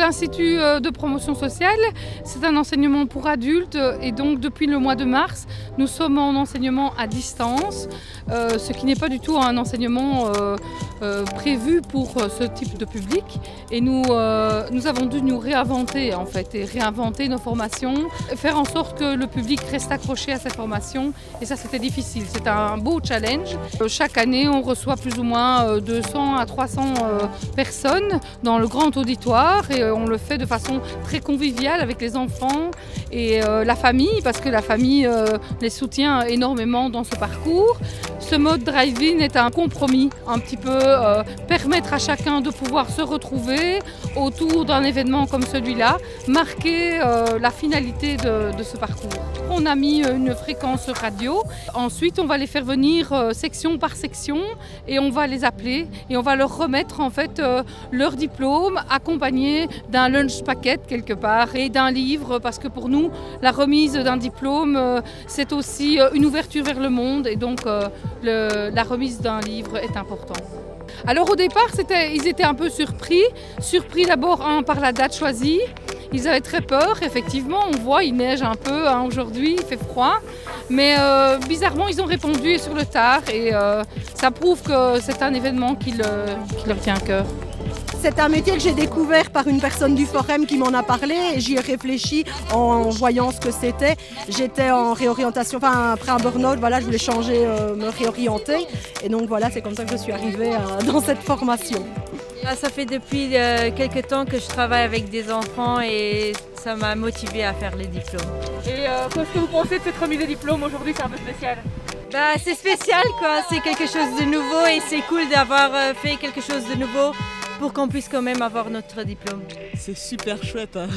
l'Institut de promotion sociale, c'est un enseignement pour adultes et donc depuis le mois de mars, nous sommes en enseignement à distance, ce qui n'est pas du tout un enseignement prévu pour ce type de public. Et nous avons dû nous réinventer en fait, et réinventer nos formations, faire en sorte que le public reste accroché à cette formation. Et ça, c'était difficile, c'est un beau challenge. Chaque année, on reçoit plus ou moins 200 à 300 personnes dans le grand auditoire et on le fait de façon très conviviale avec les enfants et la famille, parce que la famille les soutient énormément dans ce parcours. Ce mode drive-in est un compromis, un petit peu permettre à chacun de pouvoir se retrouver autour d'un événement comme celui-là, marquer la finalité de ce parcours. On a mis une fréquence radio, ensuite on va les faire venir section par section et on va les appeler et on va leur remettre en fait leur diplôme accompagné d'un lunch packet quelque part et d'un livre, parce que pour nous la remise d'un diplôme c'est aussi une ouverture vers le monde et donc la remise d'un livre est importante. Alors au départ, ils étaient un peu surpris d'abord par la date choisie. Ils avaient très peur, effectivement, on voit, il neige un peu aujourd'hui, il fait froid. Mais bizarrement, ils ont répondu sur le tard et ça prouve que c'est un événement qui leur tient à cœur. C'est un métier que j'ai découvert par une personne du Forum qui m'en a parlé et j'y ai réfléchi en voyant ce que c'était. J'étais en réorientation, enfin après un burn-out, voilà, je voulais changer, me réorienter et donc voilà, c'est comme ça que je suis arrivée dans cette formation. Ça fait depuis quelques temps que je travaille avec des enfants et ça m'a motivée à faire les diplômes. Et qu'est-ce que vous pensez de cette remise de diplôme aujourd'hui? C'est un peu spécial. C'est spécial quoi, c'est quelque chose de nouveau et c'est cool d'avoir fait quelque chose de nouveau pour qu'on puisse quand même avoir notre diplôme. C'est super chouette hein.